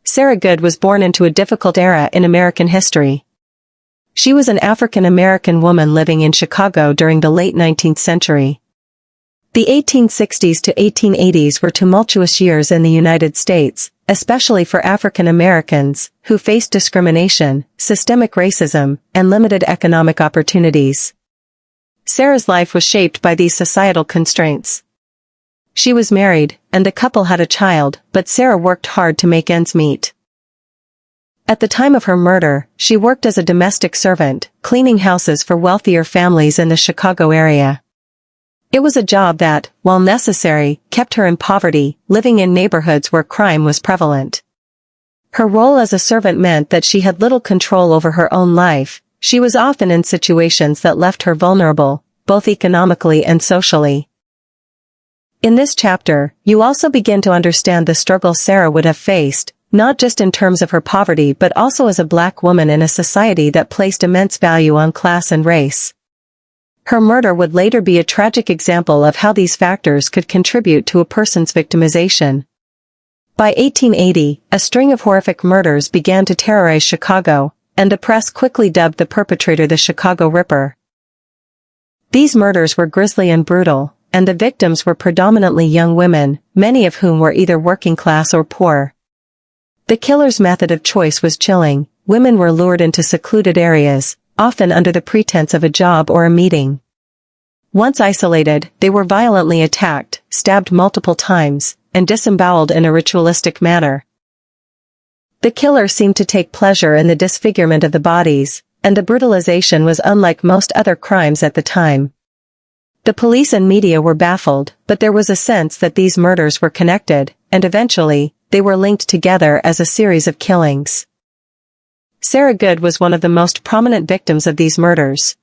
Sarah Goode was born into a difficult era in American history. She was an African-American woman living in Chicago during the late 19th century. The 1860s to 1880s were tumultuous years in the United States, especially for African Americans, who faced discrimination, systemic racism, and limited economic opportunities. Sarah's life was shaped by these societal constraints. She was married, and the couple had a child, but Sarah worked hard to make ends meet. At the time of her murder, she worked as a domestic servant, cleaning houses for wealthier families in the Chicago area. It was a job that, while necessary, kept her in poverty, living in neighborhoods where crime was prevalent. Her role as a servant meant that she had little control over her own life. She was often in situations that left her vulnerable, both economically and socially. In this chapter, you also begin to understand the struggle Sarah would have faced, not just in terms of her poverty but also as a black woman in a society that placed immense value on class and race. Her murder would later be a tragic example of how these factors could contribute to a person's victimization. By 1880, a string of horrific murders began to terrorize Chicago, and the press quickly dubbed the perpetrator the Chicago Ripper. These murders were grisly and brutal, and the victims were predominantly young women, many of whom were either working class or poor. The killer's method of choice was chilling. Women were lured into secluded areas, often under the pretense of a job or a meeting. Once isolated, they were violently attacked, stabbed multiple times, and disemboweled in a ritualistic manner. The killer seemed to take pleasure in the disfigurement of the bodies, and the brutalization was unlike most other crimes at the time. The police and media were baffled, but there was a sense that these murders were connected, and eventually, they were linked together as a series of killings. Sarah Goode was one of the most prominent victims of these murders.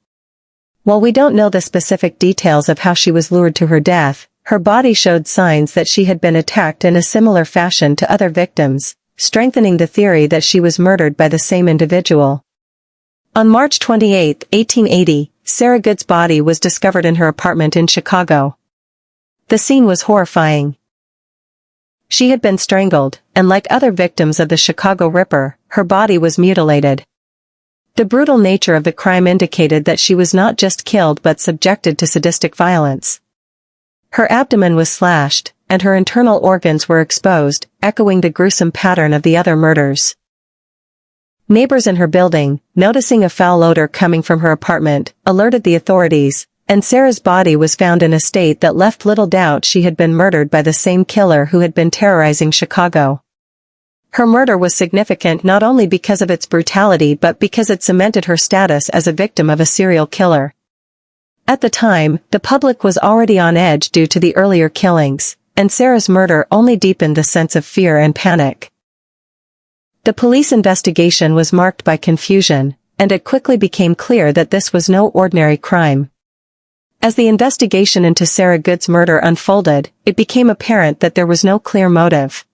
While we don't know the specific details of how she was lured to her death, her body showed signs that she had been attacked in a similar fashion to other victims, strengthening the theory that she was murdered by the same individual. On March 28, 1880, Sarah Goode's body was discovered in her apartment in Chicago. The scene was horrifying. She had been strangled, and like other victims of the Chicago Ripper, her body was mutilated. The brutal nature of the crime indicated that she was not just killed but subjected to sadistic violence. Her abdomen was slashed, and her internal organs were exposed, echoing the gruesome pattern of the other murders. Neighbors in her building, noticing a foul odor coming from her apartment, alerted the authorities, and Sarah's body was found in a state that left little doubt she had been murdered by the same killer who had been terrorizing Chicago. Her murder was significant not only because of its brutality but because it cemented her status as a victim of a serial killer. At the time, the public was already on edge due to the earlier killings, and Sarah's murder only deepened the sense of fear and panic. The police investigation was marked by confusion, and it quickly became clear that this was no ordinary crime. As the investigation into Sarah Goode's murder unfolded, it became apparent that there was no clear motive.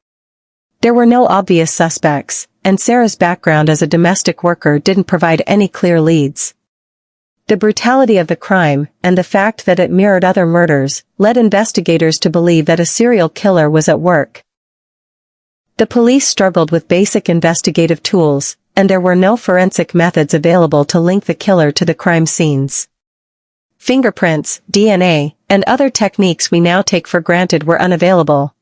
There were no obvious suspects, and Sarah's background as a domestic worker didn't provide any clear leads. The brutality of the crime, and the fact that it mirrored other murders, led investigators to believe that a serial killer was at work. The police struggled with basic investigative tools, and there were no forensic methods available to link the killer to the crime scenes. Fingerprints, DNA, and other techniques we now take for granted were unavailable.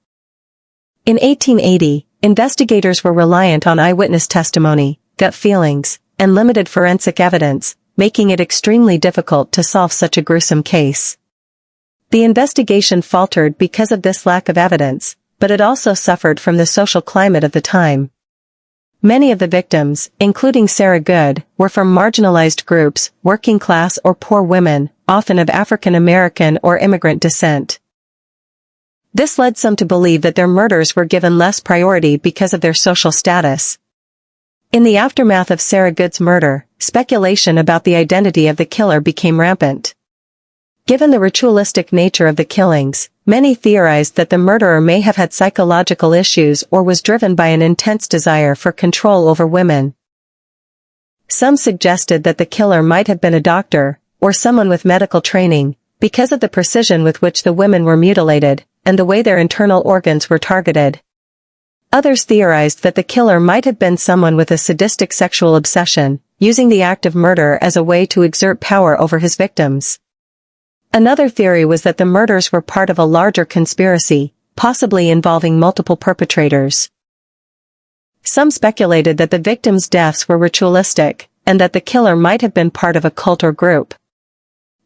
In 1880, investigators were reliant on eyewitness testimony, gut feelings, and limited forensic evidence, making it extremely difficult to solve such a gruesome case. The investigation faltered because of this lack of evidence, but it also suffered from the social climate of the time. Many of the victims, including Sarah Goode, were from marginalized groups, working class or poor women, often of African American or immigrant descent. This led some to believe that their murders were given less priority because of their social status. In the aftermath of Sarah Goode's murder, speculation about the identity of the killer became rampant. Given the ritualistic nature of the killings, many theorized that the murderer may have had psychological issues or was driven by an intense desire for control over women. Some suggested that the killer might have been a doctor, or someone with medical training, because of the precision with which the women were mutilated, and the way their internal organs were targeted. Others theorized that the killer might have been someone with a sadistic sexual obsession, using the act of murder as a way to exert power over his victims. Another theory was that the murders were part of a larger conspiracy, possibly involving multiple perpetrators. Some speculated that the victims' deaths were ritualistic, and that the killer might have been part of a cult or group.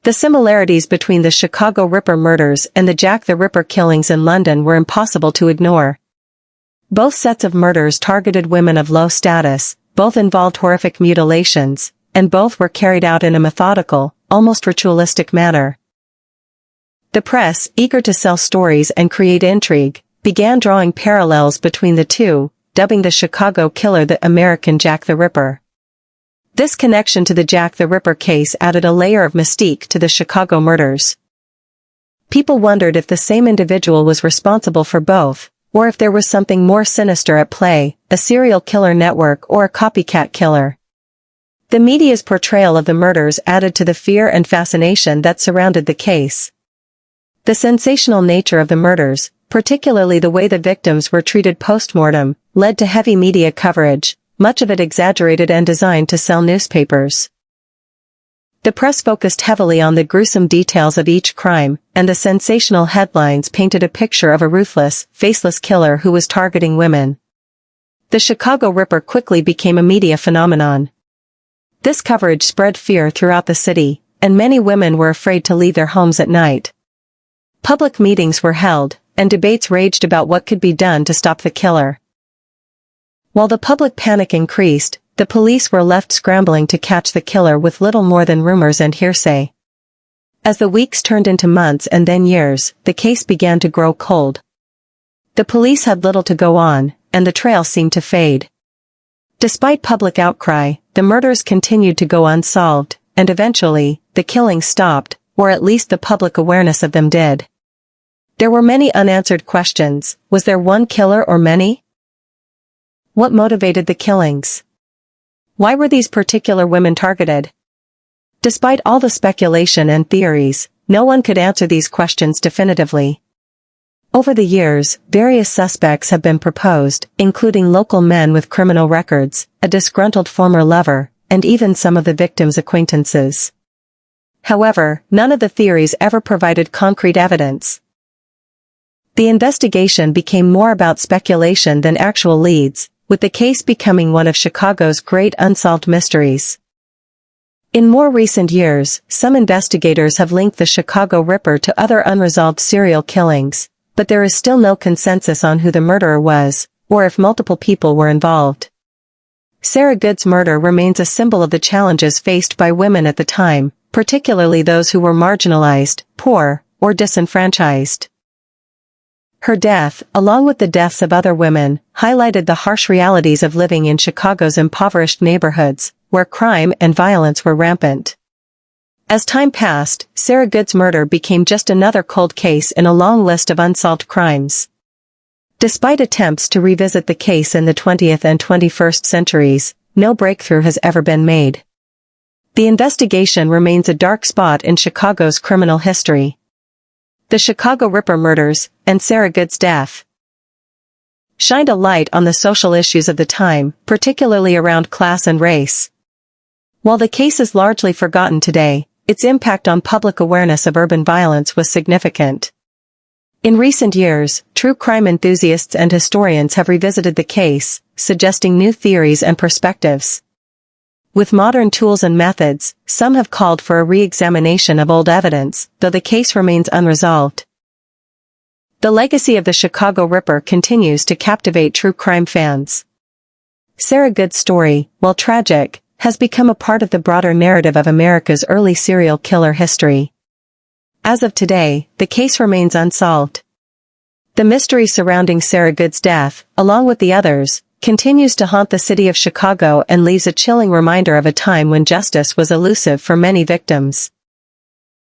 The similarities between the Chicago Ripper murders and the Jack the Ripper killings in London were impossible to ignore. Both sets of murders targeted women of low status, both involved horrific mutilations, and both were carried out in a methodical, almost ritualistic manner. The press, eager to sell stories and create intrigue, began drawing parallels between the two, dubbing the Chicago killer the American Jack the Ripper. This connection to the Jack the Ripper case added a layer of mystique to the Chicago murders. People wondered if the same individual was responsible for both, or if there was something more sinister at play, a serial killer network or a copycat killer. The media's portrayal of the murders added to the fear and fascination that surrounded the case. The sensational nature of the murders, particularly the way the victims were treated post-mortem, led to heavy media coverage, much of it exaggerated and designed to sell newspapers. The press focused heavily on the gruesome details of each crime, and the sensational headlines painted a picture of a ruthless, faceless killer who was targeting women. The Chicago Ripper quickly became a media phenomenon. This coverage spread fear throughout the city, and many women were afraid to leave their homes at night. Public meetings were held, and debates raged about what could be done to stop the killer. While the public panic increased, the police were left scrambling to catch the killer with little more than rumors and hearsay. As the weeks turned into months and then years, the case began to grow cold. The police had little to go on, and the trail seemed to fade. Despite public outcry, the murders continued to go unsolved, and eventually, the killings stopped, or at least the public awareness of them did. There were many unanswered questions. Was there one killer or many? What motivated the killings? Why were these particular women targeted? Despite all the speculation and theories, no one could answer these questions definitively. Over the years, various suspects have been proposed, including local men with criminal records, a disgruntled former lover, and even some of the victims' acquaintances. However, none of the theories ever provided concrete evidence. The investigation became more about speculation than actual leads, with the case becoming one of Chicago's great unsolved mysteries. In more recent years, some investigators have linked the Chicago Ripper to other unresolved serial killings, but there is still no consensus on who the murderer was, or if multiple people were involved. Sarah Goode's murder remains a symbol of the challenges faced by women at the time, particularly those who were marginalized, poor, or disenfranchised. Her death, along with the deaths of other women, highlighted the harsh realities of living in Chicago's impoverished neighborhoods, where crime and violence were rampant. As time passed, Sarah Goode's murder became just another cold case in a long list of unsolved crimes. Despite attempts to revisit the case in the 20th and 21st centuries, no breakthrough has ever been made. The investigation remains a dark spot in Chicago's criminal history. The Chicago Ripper murders, and Sarah Goode's death, shined a light on the social issues of the time, particularly around class and race. While the case is largely forgotten today, its impact on public awareness of urban violence was significant. In recent years, true crime enthusiasts and historians have revisited the case, suggesting new theories and perspectives. With modern tools and methods, some have called for a re-examination of old evidence, though the case remains unresolved. The legacy of the Chicago Ripper continues to captivate true crime fans. Sarah Goode's story, while tragic, has become a part of the broader narrative of America's early serial killer history. As of today, the case remains unsolved. The mystery surrounding Sarah Goode's death, along with the others, continues to haunt the city of Chicago and leaves a chilling reminder of a time when justice was elusive for many victims.